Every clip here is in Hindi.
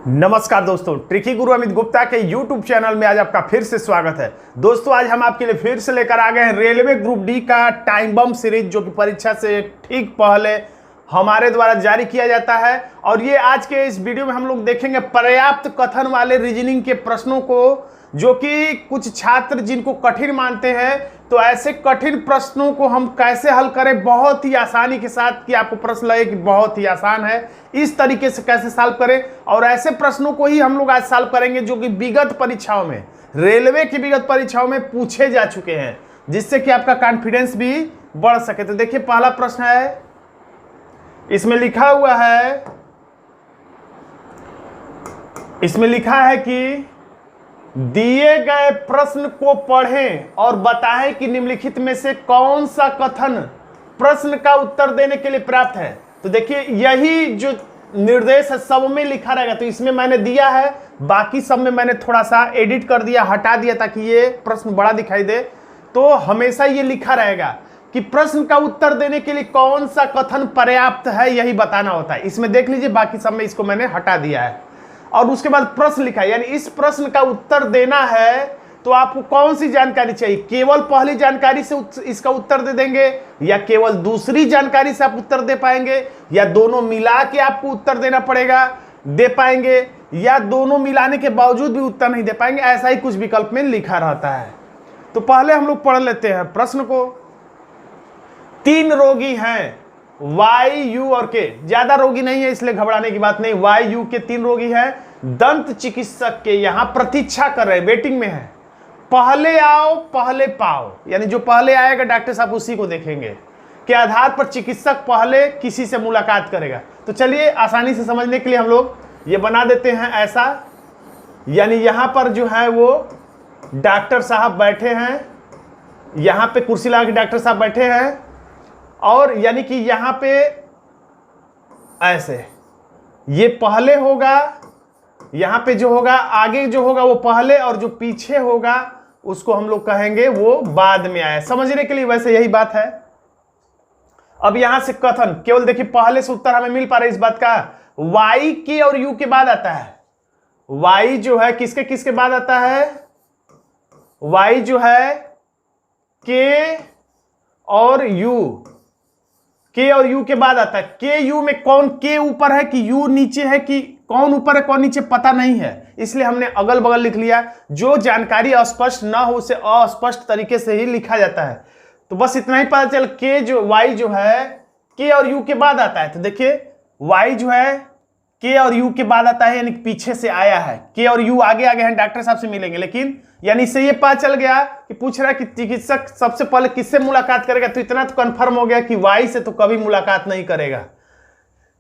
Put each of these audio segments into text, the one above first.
नमस्कार दोस्तों, ट्रिकी गुरु अमित गुप्ता के YouTube चैनल में आज आपका फिर से स्वागत है। दोस्तों आज हम आपके लिए फिर से लेकर आ गए हैं रेलवे ग्रुप डी का टाइम बम सीरीज, जो कि परीक्षा से ठीक पहले हमारे द्वारा जारी किया जाता है। और ये आज के इस वीडियो में हम लोग देखेंगे पर्याप्त कथन वाले रीजनिंग के प्रश्नों को, जो कि कुछ छात्र जिनको कठिन मानते हैं, तो ऐसे कठिन प्रश्नों को हम कैसे हल करें बहुत ही आसानी के साथ, कि आपको प्रश्न लगे कि बहुत ही आसान है, इस तरीके से कैसे सॉल्व करें। और ऐसे प्रश्नों को ही हम लोग आज सॉल्व करेंगे जो कि विगत परीक्षाओं में, रेलवे की विगत परीक्षाओं में पूछे जा चुके हैं, जिससे कि आपका कॉन्फिडेंस भी बढ़ सके। तो देखिए पहला प्रश्न है, इसमें लिखा हुआ है, इसमें लिखा है कि दिए गए प्रश्न को पढ़ें और बताएं कि निम्नलिखित में से कौन सा कथन प्रश्न का उत्तर देने के लिए पर्याप्त है। तो देखिए यही जो निर्देश है सब में लिखा रहेगा, तो इसमें मैंने दिया है, बाकी सब में मैंने थोड़ा सा एडिट कर दिया, हटा दिया ताकि ये प्रश्न बड़ा दिखाई दे। तो हमेशा ये लिखा रहेगा कि प्रश्न का उत्तर देने के लिए कौन सा कथन पर्याप्त है, यही बताना होता है। इसमें देख लीजिए, बाकी सब में इसको मैंने हटा दिया है। और उसके बाद प्रश्न लिखा है, यानी इस प्रश्न का उत्तर देना है तो आपको कौन सी जानकारी चाहिए, केवल पहली जानकारी से इसका उत्तर दे देंगे, या केवल दूसरी जानकारी से आप उत्तर दे पाएंगे, या दोनों मिला के आपको उत्तर देना पड़ेगा, दे पाएंगे, या दोनों मिलाने के बावजूद भी उत्तर नहीं दे पाएंगे। ऐसा ही कुछ विकल्प में लिखा रहता है। तो पहले हम लोग पढ़ लेते हैं प्रश्न को। 3 रोगी हैं, वाई, यू और के। ज्यादा रोगी नहीं है इसलिए घबराने की बात नहीं। वाई यू के 3 रोगी हैं, दंत चिकित्सक के यहां प्रतीक्षा कर रहे हैं, वेटिंग में है। पहले आओ पहले पाओ, यानी जो पहले आएगा डॉक्टर साहब उसी को देखेंगे, के आधार पर चिकित्सक पहले किसी से मुलाकात करेगा। तो चलिए आसानी से समझने के लिए हम लोग ये बना देते हैं ऐसा, यानी यहां पर जो है वो डॉक्टर साहब बैठे हैं, यहां पे कुर्सी लगा के डॉक्टर साहब बैठे हैं, और यानी कि यहां पे ऐसे ये पहले होगा, यहां पे जो होगा आगे जो होगा वो पहले, और जो पीछे होगा उसको हम लोग कहेंगे वो बाद में आया। समझने के लिए वैसे यही बात है। अब यहां से कथन केवल देखिए, पहले से उत्तर हमें मिल पा रहा है इस बात का, वाई के और यू के बाद आता है। वाई जो है किसके किसके बाद आता है, वाई जो है के और यू, के और यू के बाद आता है। के यू में कौन के ऊपर है कि यू नीचे है, कि कौन ऊपर है कौन नीचे पता नहीं है, इसलिए हमने अगल बगल लिख लिया। जो जानकारी अस्पष्ट ना हो उसे अस्पष्ट तरीके से ही लिखा जाता है। तो बस इतना ही पता चल, के जो वाई जो है के और यू के बाद आता है। तो देखिए वाई जो है के और यू के बाद आता है, यानी पीछे से आया है। के और यू आगे आगे हैं, डॉक्टर साहब से मिलेंगे, लेकिन यानी इससे ये पता चल गया कि पूछ रहा है कि चिकित्सक सबसे पहले किससे मुलाकात करेगा। तो इतना तो कंफर्म हो गया कि वाई से तो कभी मुलाकात नहीं करेगा,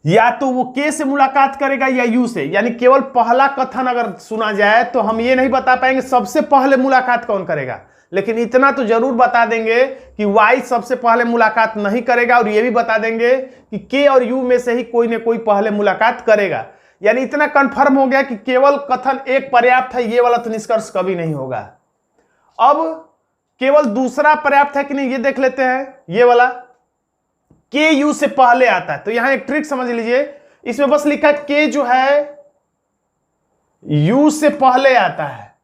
या तो वो के से मुलाकात करेगा या यू से। यानी केवल पहला कथन अगर सुना जाए तो हम ये नहीं बता पाएंगे सबसे पहले मुलाकात कौन करेगा, लेकिन इतना तो जरूर बता देंगे कि वाई सबसे पहले मुलाकात नहीं करेगा, और ये भी बता देंगे कि के और यू में से ही कोई ना कोई पहले मुलाकात करेगा। यानी इतना कंफर्म हो गया कि केवल कथन एक पर्याप्त है, ये वाला तो निष्कर्ष कभी नहीं होगा। अब केवल दूसरा पर्याप्त है कि नहीं ये देख लेते हैं। ये वाला के यू से पहले आता है, तो यहां एक ट्रिक समझ लीजिए, इसमें बस लिखा के जो है यू से पहले आता है।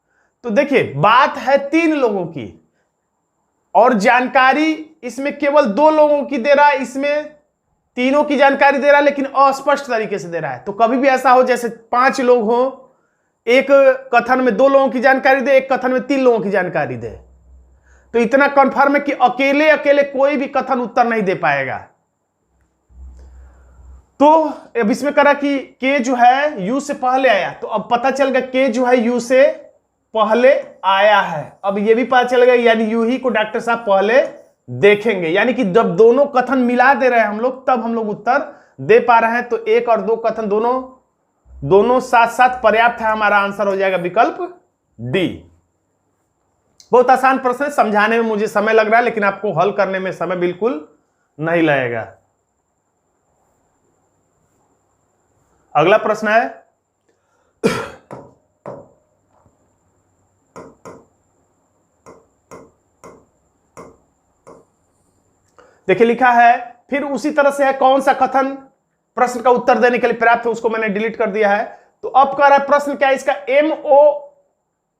तो देखिए बात है 3 लोगों की, और जानकारी इसमें केवल 2 लोगों की दे रहा है, इसमें तीनों की जानकारी दे रहा है, लेकिन अस्पष्ट तरीके से दे रहा है। तो कभी भी ऐसा हो जैसे 5 लोग हो, एक कथन में 2 लोगों की जानकारी दे, एक कथन में 3 लोगों की जानकारी दे, तो इतना कंफर्म है कि अकेले अकेले कोई भी कथन उत्तर नहीं दे पाएगा। तो अब इसमें करा कि के जो है यू से पहले आया, तो अब पता चल गया के जो है यू से पहले आया है। अब ये भी पता चल गया, यानी यू ही को डॉक्टर साहब पहले देखेंगे। यानी कि जब दोनों कथन मिला दे रहे हैं हम लोग, तब हम लोग उत्तर दे पा रहे हैं। तो 1 और 2 कथन दोनों साथ साथ पर्याप्त है। हमारा आंसर हो जाएगा विकल्प डी। बहुत आसान प्रश्न है, समझाने में मुझे समय लग रहा है, लेकिन आपको हल करने में समय बिल्कुल नहीं लगेगा। अगला प्रश्न है, देखिए लिखा है, फिर उसी तरह से है, कौन सा कथन प्रश्न का उत्तर देने के लिए पर्याप्त है, उसको मैंने डिलीट कर दिया है। तो अब कह रहा है प्रश्न क्या है इसका, MO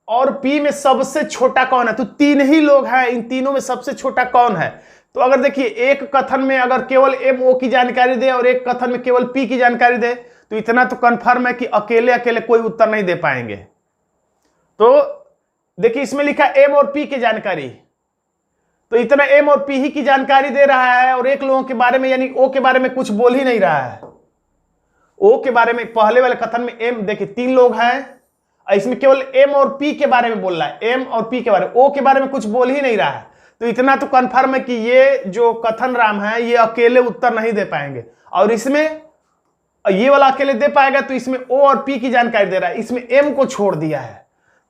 और P में सबसे छोटा कौन है। तो तीन ही लोग हैं, इन तीनों में सबसे छोटा कौन है। तो अगर देखिए एक कथन में अगर केवल MO की जानकारी दे और एक कथन में केवल P की जानकारी दे, तो इतना तो कंफर्म है कि अकेले अकेले कोई उत्तर नहीं दे पाएंगे। तो देखिए इसमें लिखा M और P की जानकारी, तो इतना M और P ही की जानकारी दे रहा है और एक लोगों के बारे में यानी O के बारे में कुछ बोल ही नहीं रहा है। O के बारे में पहले वाले कथन में M, देखिए तीन लोग हैं, इसमें केवल M और P के बारे में बोल रहा है, M और P के बारे में, O के बारे में कुछ बोल ही नहीं रहा है। तो इतना तो कंफर्म है कि ये जो कथन राम है ये अकेले उत्तर नहीं दे पाएंगे, और इसमें ये वाला अकेले दे पाएगा तो इसमें O और P की जानकारी दे रहा है, इसमें M को छोड़ दिया है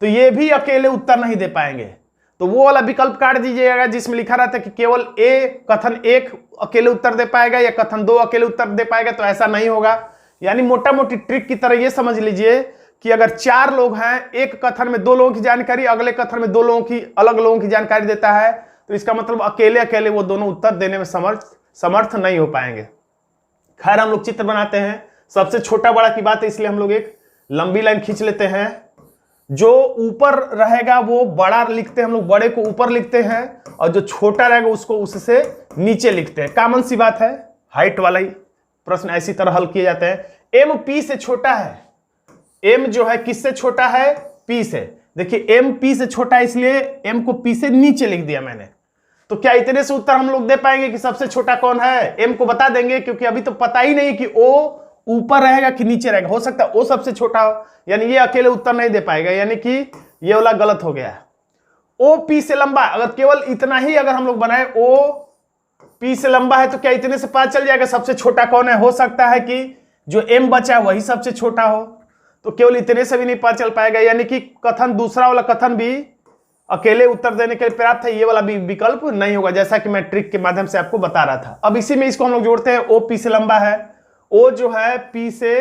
तो ये भी अकेले उत्तर नहीं दे पाएंगे। तो वो वाला विकल्प काट दीजिएगा जिसमें लिखा रहता है कि केवल कथन एक अकेले उत्तर दे पाएगा या कथन दो अकेले उत्तर दे पाएगा, तो ऐसा नहीं होगा। यानी मोटा मोटी ट्रिक की तरह ये समझ लीजिए कि अगर चार लोग हैं, एक कथन में दो लोगों की जानकारी, अगले कथन में दो लोगों की अलग लोगों की जानकारी देता है, तो इसका मतलब अकेले अकेले वो दोनों उत्तर देने में समर्थ नहीं हो पाएंगे। खैर हम लोग चित्र बनाते हैं, सबसे छोटा बड़ा की बात है इसलिए हम लोग एक लंबी लाइन खींच लेते हैं। जो ऊपर रहेगा वो बड़ा लिखते हैं हम लोग, बड़े को ऊपर लिखते हैं, और जो छोटा रहेगा उसको उससे नीचे लिखते हैं। कॉमन सी बात है, हाइट वाला ही प्रश्न ऐसी तरह हल किए जाते हैं। M P से छोटा है, M जो है किससे छोटा है, P से। देखिए M P से छोटा है इसलिए M को P से नीचे लिख दिया मैंने। तो क्या इतने से उत्तर हम लोग दे पाएंगे कि सबसे छोटा कौन है। M को बता देंगे क्योंकि अभी तो पता ही नहीं कि O ऊपर रहेगा कि नीचे रहेगा, हो सकता है O सबसे छोटा हो, यानी ये अकेले उत्तर नहीं दे पाएगा, यानी कि ये वाला गलत हो गया। O P से लंबा, अगर केवल इतना ही अगर हम लोग बनाए O P से लंबा है तो क्या इतने से पता चल जाएगा सबसे छोटा कौन है। हो सकता है कि जो M बचा वही सबसे छोटा हो, तो केवल इतने से भी नहीं पता चल पाएगा, यानी कि कथन दूसरा वाला कथन भी अकेले उत्तर देने के लिए पर्याप्त है, ये वाला भी विकल्प नहीं होगा, जैसा कि मैं ट्रिक के माध्यम से आपको बता रहा था। अब इसी में इसको हम लोग जोड़ते हैं, O P से लंबा है, O जो है P से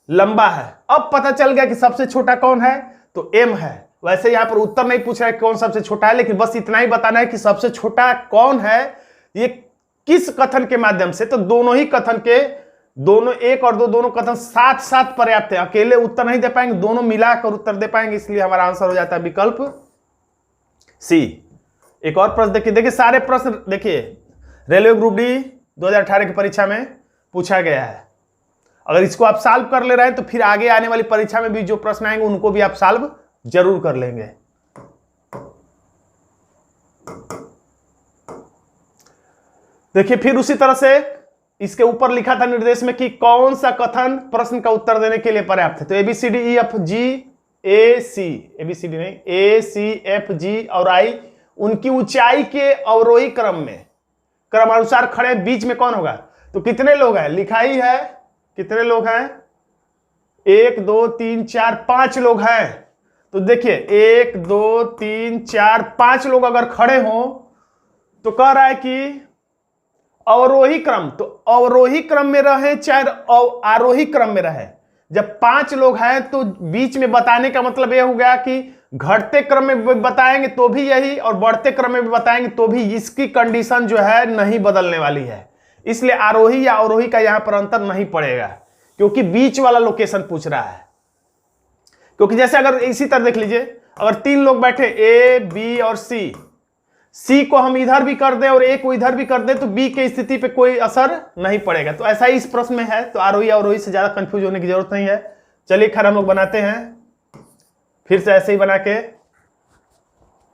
लंबा है। अब पता चल गया कि सबसे छोटा कौन है, तो M है। वैसे यहां पर उत्तर नहीं पूछ रहा है कौन सबसे छोटा है, लेकिन बस इतना ही बताना है कि सबसे छोटा कौन है ये किस कथन के माध्यम से। तो दोनों ही कथन के दोनों एक और दो दोनों कथन साथ साथ पर्याप्त है, अकेले उत्तर नहीं दे पाएंगे, दोनों मिलाकर उत्तर दे पाएंगे, इसलिए हमारा आंसर हो जाता है विकल्प सी। एक और प्रश्न देखिए सारे प्रश्न देखिए रेलवे ग्रुप डी 2018 की परीक्षा में पूछा गया है। अगर इसको आप सॉल्व कर ले रहे हैं तो फिर आगे आने वाली परीक्षा में भी जो प्रश्न आएंगे उनको भी आप सॉल्व जरूर कर लेंगे। देखिए फिर उसी तरह से इसके ऊपर लिखा था निर्देश में कि कौन सा कथन प्रश्न का उत्तर देने के लिए पर्याप्त है। तो ABCDEFG AC, ABCD नहीं, ACFG और I उनकी ऊंचाई के अवरोही क्रम में क्रमानुसार खड़े, बीच में कौन होगा। तो कितने लोग हैं, लिखा ही है कितने लोग हैं, 1 2 3 4 5 लोग हैं। तो देखिए 1 2 3 4 5 लोग अगर खड़े हों तो कह रहा है कि अवरोही क्रम, तो अवरोही क्रम में रहे चाहे आरोही क्रम में रहे। जब 5 लोग हैं तो बीच में बताने का मतलब यह हो गया कि घटते क्रम में बताएंगे तो भी यही और बढ़ते क्रम में भी बताएंगे तो भी इसकी कंडीशन जो है नहीं बदलने वाली है, इसलिए आरोही या अवरोही का यहां पर अंतर नहीं पड़ेगा क्योंकि बीच वाला लोकेशन पूछ रहा है। क्योंकि जैसे अगर इसी तरह देख लीजिए, अगर 3 लोग बैठे A B और C को हम इधर भी कर दें और A को इधर भी कर दें तो B की स्थिति पे कोई असर नहीं पड़ेगा। तो ऐसा ही इस प्रश्न में है, तो आरोही अवरोही से ज्यादा कंफ्यूज होने की जरूरत नहीं है। चलिए खैर हम लोग बनाते हैं, फिर से ऐसे ही बना के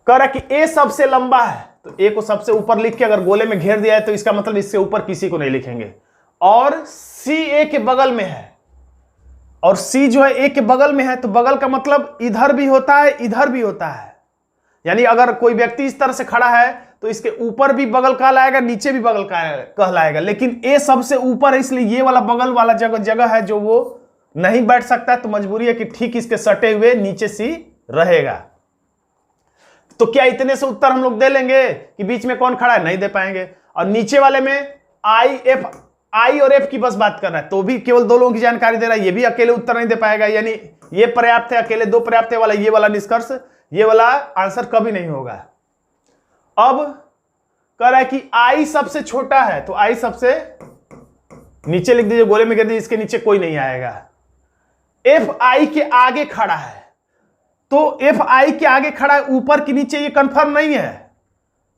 कह रहा कि A सबसे लंबा है, तो A को सबसे ऊपर लिख के अगर गोले में घेर दिया है तो इसका मतलब इससे ऊपर किसी को नहीं लिखेंगे। और C A के बगल में है, और C जो है A के बगल में है, तो बगल का मतलब इधर भी होता है इधर भी होता है। यानी अगर कोई व्यक्ति इस तरह से खड़ा है तो इसके ऊपर भी बगल कहलाएगा, नीचे भी बगल कहलाएगा, लेकिन A सबसे ऊपर है इसलिए ये वाला बगल वाला जगह है जो वो नहीं बैठ सकता है, तो मजबूरी है कि ठीक इसके सटे हुए नीचे C रहेगा। तो क्या इतने से उत्तर हम लोग दे लेंगे कि बीच में कौन खड़ा है, नहीं दे पाएंगे। और नीचे वाले में I और F की बस बात कर रहा है तो भी केवल 2 लोगों की जानकारी दे रहा है, ये भी अकेले उत्तर नहीं दे पाएगा, यानी ये पर्याप्त है, अकेले 2 पर्याप्त है वाला ये वाला निष्कर्ष, ये वाला आंसर कभी नहीं होगा। अब कह रहा है कि I सबसे छोटा है, तो I सबसे नीचे लिख दीजिए, गोले में गिर दीजिए, इसके नीचे कोई नहीं आएगा। एफ आई के आगे खड़ा है, तो एफ आई के आगे खड़ा है, ऊपर के नीचे, ये कंफर्म नहीं है।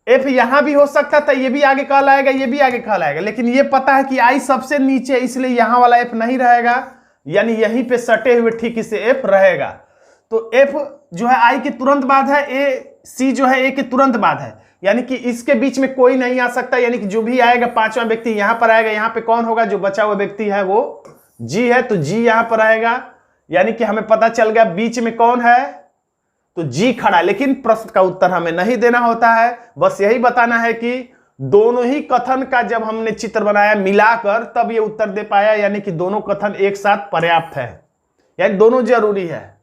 एफ यहां भी हो सकता था, ये भी आगे कहलाएगा, ये भी आगे कहलाएगा, लेकिन ये पता है कि आई सबसे नीचे, इसलिए यहां वाला एफ नहीं रहेगा, यानी यहीं पे सटे हुए ठीक इसे एफ रहेगा। तो एफ जो है आई के तुरंत बाद है, ए सी जो है ए के तुरंत बाद है, यानी कि इसके बीच में कोई नहीं आ सकता, यानी कि जो भी आएगा पांचवा व्यक्ति यहां पर आएगा। यहां पे कौन होगा? जो बचा हुआ व्यक्ति है वो जी है, तो जी यहां पर आएगा, यानी कि हमें पता चल गया बीच में कौन है, तो जी खड़ा। लेकिन प्रश्न का उत्तर हमें नहीं देना होता है, बस यही बताना है कि दोनों ही कथन का जब हमने चित्र बनाया मिलाकर तब ये उत्तर दे पाया, यानी कि दोनों कथन एक साथ पर्याप्त है, यानी दोनों जरूरी है।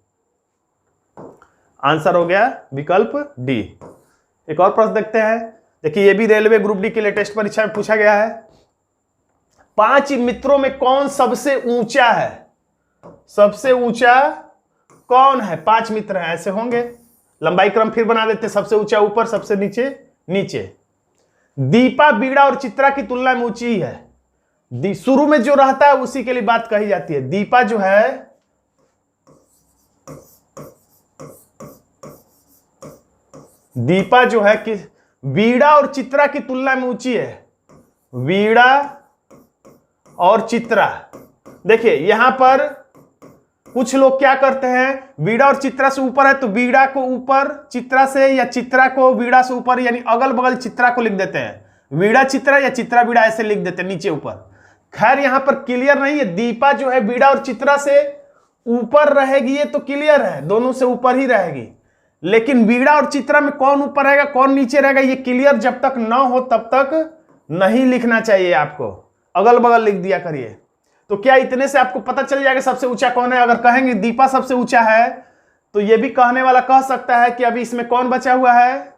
आंसर हो गया विकल्प डी। एक और प्रश्न देखते हैं। देखिए ये भी रेलवे ग्रुप डी के लिए टेस्ट परीक्षा में पूछा गया है। 5 मित्रों में कौन सबसे ऊंचा है? सबसे ऊंचा कौन है? 5 मित्र हैं, ऐसे होंगे, लंबाई क्रम फिर बना देते, सबसे ऊंचा ऊपर, सबसे नीचे नीचे। दीपा बीड़ा और चित्रा की तुलना में ऊंची है। शुरू में जो रहता है उसी के लिए बात कही जाती है। दीपा जो है कि बीड़ा और चित्रा की तुलना में ऊंची है। बीड़ा और चित्रा, देखिए यहां पर कुछ लोग क्या करते हैं, बीड़ा और चित्रा से ऊपर है तो बीड़ा को ऊपर चित्रा से, या चित्रा को बीड़ा से ऊपर, यानी अगल बगल चित्रा को लिख देते हैं, बीड़ा चित्रा या चित्रा बीड़ा ऐसे लिख देते हैं नीचे ऊपर। खैर यहां पर क्लियर नहीं है, दीपा जो है बीड़ा और चित्रा से ऊपर रहेगी, ये तो क्लियर है, दोनों से ऊपर ही रहेगी। लेकिन बीड़ा और चित्रा में कौन ऊपर रहेगा कौन नीचे रहेगा, ये क्लियर जब तक ना हो तब तक नहीं लिखना चाहिए आपको, अगल बगल लिख दिया करिए। तो क्या इतने से आपको पता चल जाएगा सबसे ऊंचा कौन है? अगर कहेंगे दीपा सबसे ऊंचा है तो ये भी कहने वाला कह सकता है कि अभी इसमें कौन बचा हुआ है?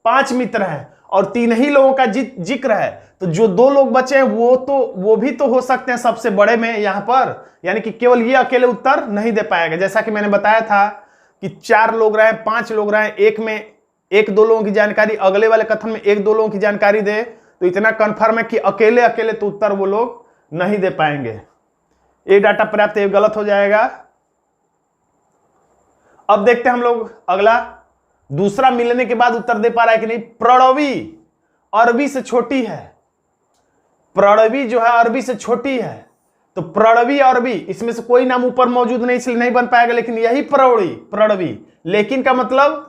5 मित्र हैं और 3 ही लोगों का जिक्र है, तो जो 2 लोग बचे हैं वो भी तो हो सकते हैं सबसे बड़े में यहां पर, यानी कि केवल ये अकेले उत्तर नहीं दे पाएगा। जैसा कि मैंने बताया था कि 4 लोग रहे, 5 लोग रहे, एक में 1-2 लोगों की जानकारी, अगले वाले कथन में 1-2 लोगों की जानकारी दे, तो इतना कंफर्म है कि अकेले अकेले तो उत्तर वो लोग नहीं दे पाएंगे। ये डाटा पर्याप्त, ये गलत हो जाएगा। अब देखते हैं हम लोग अगला, दूसरा मिलने के बाद उत्तर दे पा रहा है कि नहीं। प्रणवी अरबी से छोटी है। प्रणवी जो है अरबी से छोटी है, तो प्रणवी अरबी, इसमें से कोई नाम ऊपर मौजूद नहीं इसलिए नहीं बन पाएगा, लेकिन यही प्रणवी, लेकिन का मतलब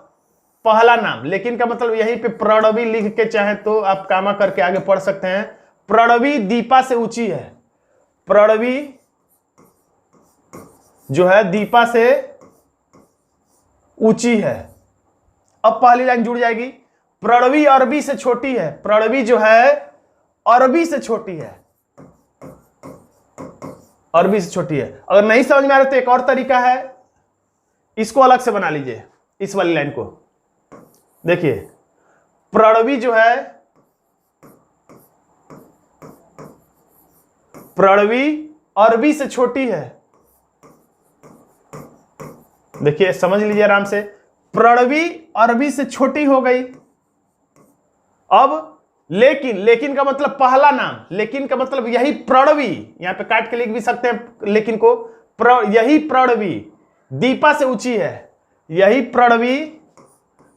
पहला नाम, लेकिन का मतलब यहीं पे प्रणवी लिख के चाहे तो आप कामा करके आगे पढ़ सकते हैं। प्रणवी दीपा से ऊंची है। प्रणवी जो है दीपा से ऊंची है। अब पहली लाइन जुड़ जाएगी, प्रणवी अरबी से छोटी है। प्रणवी जो है अरबी से छोटी है, अरबी से छोटी है। अगर नहीं समझ में आ रहा तो एक और तरीका है, इसको अलग से बना लीजिए, इस वाली लाइन को देखिए। प्रणवी जो है, प्रणवी अरबी से छोटी है, देखिए समझ लीजिए आराम से, प्रणवी अरबी से छोटी हो गई। अब लेकिन का मतलब पहला नाम, लेकिन का मतलब यही प्रणवी, यहां पे काट के लिख भी सकते हैं लेकिन को, यही प्रणवी दीपा से ऊंची है, यही प्रणवी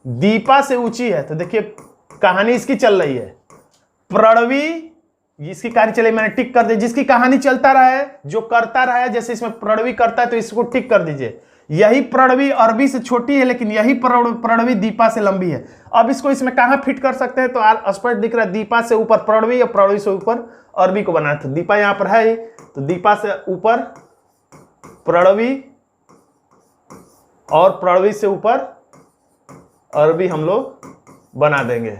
दीपा से ऊंची है। तो देखिए कहानी इसकी चल रही है, प्रणवी इसकी कहानी चले, मैंने टिक कर दी, जिसकी कहानी चलता रहा है, जो करता रहा है, जैसे इसमें प्रणवी करता है तो इसको टिक कर दीजिए। यही प्रणवी अरबी से छोटी है, लेकिन यही प्रणवी दीपा से लंबी है। अब इसको इसमें कहां फिट कर सकते हैं? तो स्पष्ट दिख रहा है, दीपा से ऊपर प्रणवी और प्रणवी से ऊपर अरबी को बनाया। तो दीपा यहां पर है, तो दीपा से ऊपर प्रणवी और प्रणवी से ऊपर अरबी हम लोग बना देंगे।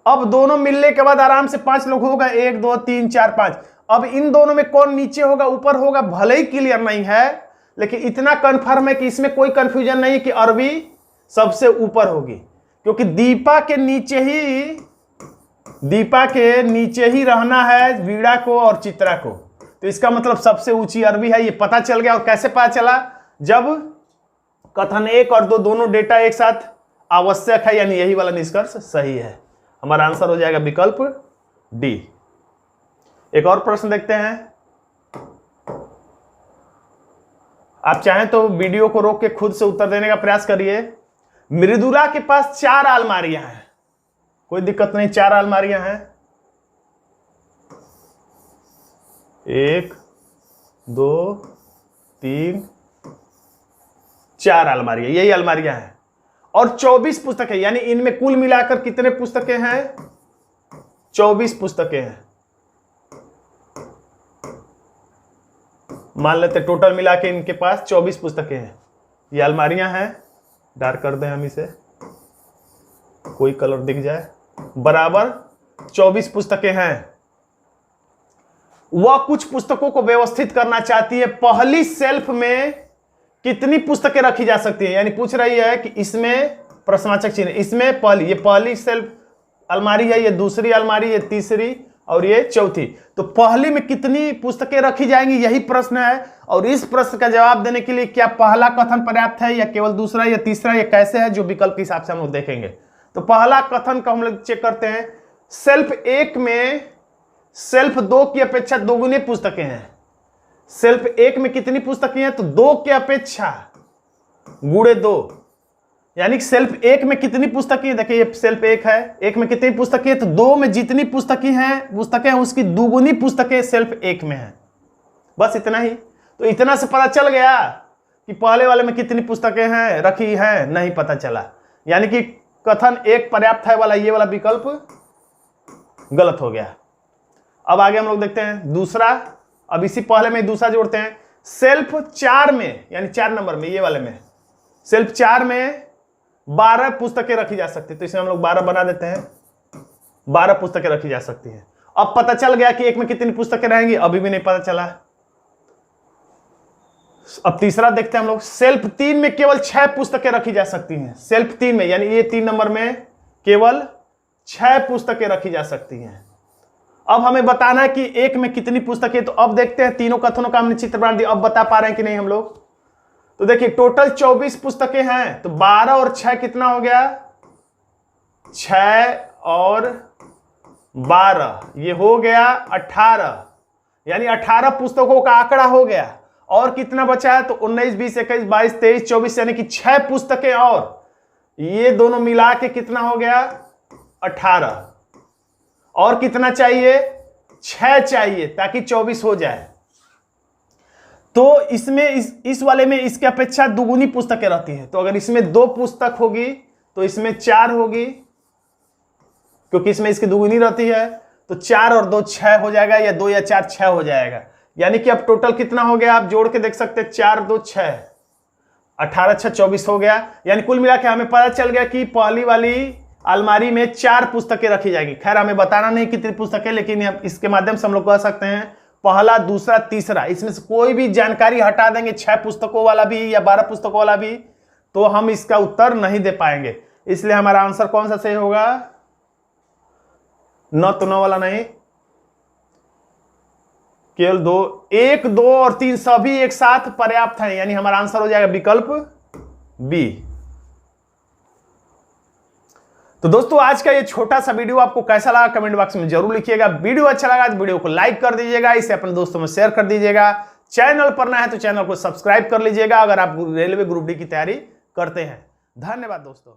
अब दोनों मिलने के बाद आराम से 5 लोग होगा, 1 2 3 4 5। अब इन दोनों में कौन नीचे होगा ऊपर होगा भले ही क्लियर नहीं है, लेकिन इतना कंफर्म है कि इसमें कोई कंफ्यूजन नहीं है कि अरबी सबसे ऊपर होगी, क्योंकि दीपा के नीचे ही रहना है वीणा को और चित्रा को। तो इसका मतलब सबसे ऊंची अरबी है, ये पता चल गया। और कैसे पता चला? जब कथन 1 और 2 दोनों डेटा एक साथ आवश्यक है, यानी यही वाला निष्कर्ष सही है। हमारा आंसर हो जाएगा विकल्प डी। एक और प्रश्न देखते हैं। आप चाहें तो वीडियो को रोक के खुद से उत्तर देने का प्रयास करिए। मृदुला के पास 4 अलमारियां हैं, कोई दिक्कत नहीं, 4 अलमारियां हैं, 1 2 3 4 अलमारियां, यही अलमारियां हैं और 24 पुस्तकें, यानी इनमें कुल मिलाकर कितने पुस्तकें हैं? 24 पुस्तकें हैं। मान लेते टोटल मिला के इनके पास 24 पुस्तकें हैं। ये अलमारियां हैं, डार्क कर दें हम इसे, कोई कलर दिख जाए, बराबर 24 पुस्तकें हैं। वह कुछ पुस्तकों को व्यवस्थित करना चाहती है, पहली शेल्फ में कितनी पुस्तकें रखी जा सकती हैं? यानी पूछ रही है कि इसमें प्रश्नवाचक चिन्ह, इसमें ये पहली शेल्फ अलमारी है, ये दूसरी अलमारी, ये तीसरी और ये चौथी, तो पहली में कितनी पुस्तकें रखी जाएंगी, यही प्रश्न है। और इस प्रश्न का जवाब देने के लिए क्या पहला कथन पर्याप्त है या केवल दूसरा या तीसरा, या कैसे है, जो विकल्प के हिसाब से हम लोग देखेंगे। तो पहला कथन का हम लोग चेक करते हैं। शेल्फ 1 में शेल्फ 2 की अपेक्षा दोगुनी पुस्तकें हैं। शेल्फ 1 में कितनी पुस्तकें हैं? तो 2 की अपेक्षा गुणे 2, यानी शेल्फ 1 में कितनी पुस्तकें हैं? देखिए ये शेल्फ 1 है, 1 में कितनी पुस्तकें हैं? तो 2 में जितनी पुस्तकें हैं उसकी दुगुनी पुस्तकें शेल्फ 1 में हैं। बस इतना ही। तो इतना से पता चल गया कि पहले वाले में कितनी पुस्तकें हैं रखी हैं? नहीं पता चला, यानी कि कथन 1 पर्याप्त है वाला ये वाला विकल्प गलत हो गया। अब आगे हम लोग देखते हैं दूसरा। अब इसी पहले में दूसरा जोड़ते हैं। शेल्फ 4 में, यानी 4 नंबर में, ये वाले में शेल्फ 4 में 12 पुस्तकें रखी जा सकती है। तो इसमें हम लोग 12 बना देते हैं, 12 पुस्तकें रखी जा सकती हैं। अब पता चल गया कि 1 में कितनी पुस्तकें रहेंगी, अभी भी नहीं पता चला। अब तीसरा देखते हैं हम लोग। शेल्फ 3 में केवल 6 पुस्तकें रखी जा सकती हैं। शेल्फ 3 में, यानी ये 3 नंबर में केवल 6 पुस्तकें रखी जा सकती हैं। अब हमें बताना है कि 1 में कितनी पुस्तकें। तो अब देखते हैं, तीनों कथनों का हमने चित्र बना दिया, अब बता पा रहे हैं कि नहीं हम लोग। तो देखिए टोटल 24 पुस्तकें हैं, तो 12 और 6 कितना हो गया? 6 और 12, ये हो गया 18, यानी 18 पुस्तकों का आंकड़ा हो गया। और कितना बचा है? तो 19 20 21 22 23 24, यानी कि 6 पुस्तकें, और ये दोनों मिला के कितना हो गया? 18। और कितना चाहिए? 6 चाहिए, ताकि 24 हो जाए। तो इसमें इस वाले में इसके अपेक्षा दुगुनी पुस्तकें रहती हैं। तो अगर इसमें 2 पुस्तक होगी तो इसमें 4 होगी, क्योंकि इसमें इसकी दुगुनी रहती है। तो 4 और 2 6 हो जाएगा, या 2 या 4 6 हो जाएगा। यानी कि अब टोटल कितना हो गया, आप जोड़ के देख सकते हैं। 4 2 6, 18 6 24 हो गया। यानी कुल मिला के हमें पता चल गया कि पहली वाली अलमारी में 4 पुस्तकें रखी जाएगी। खैर हमें बताना नहीं कितनी पुस्तकें, लेकिन इसके माध्यम से हम लोग कह सकते हैं पहला, दूसरा, तीसरा, इसमें से कोई भी जानकारी हटा देंगे, 6 पुस्तकों वाला भी या 12 पुस्तकों वाला भी, तो हम इसका उत्तर नहीं दे पाएंगे। इसलिए हमारा आंसर कौन सा सही होगा? न तो 9 वाला नहीं, केवल 2, 1 2 और 3 सभी एक साथ पर्याप्त है, यानी हमारा आंसर हो जाएगा विकल्प बी। तो दोस्तों आज का ये छोटा सा वीडियो आपको कैसा लगा कमेंट बॉक्स में जरूर लिखिएगा। वीडियो अच्छा लगा तो वीडियो को लाइक कर दीजिएगा, इसे अपने दोस्तों में शेयर कर दीजिएगा। चैनल पर नया है तो चैनल को सब्सक्राइब कर लीजिएगा अगर आप रेलवे ग्रुप डी की तैयारी करते हैं। धन्यवाद दोस्तों।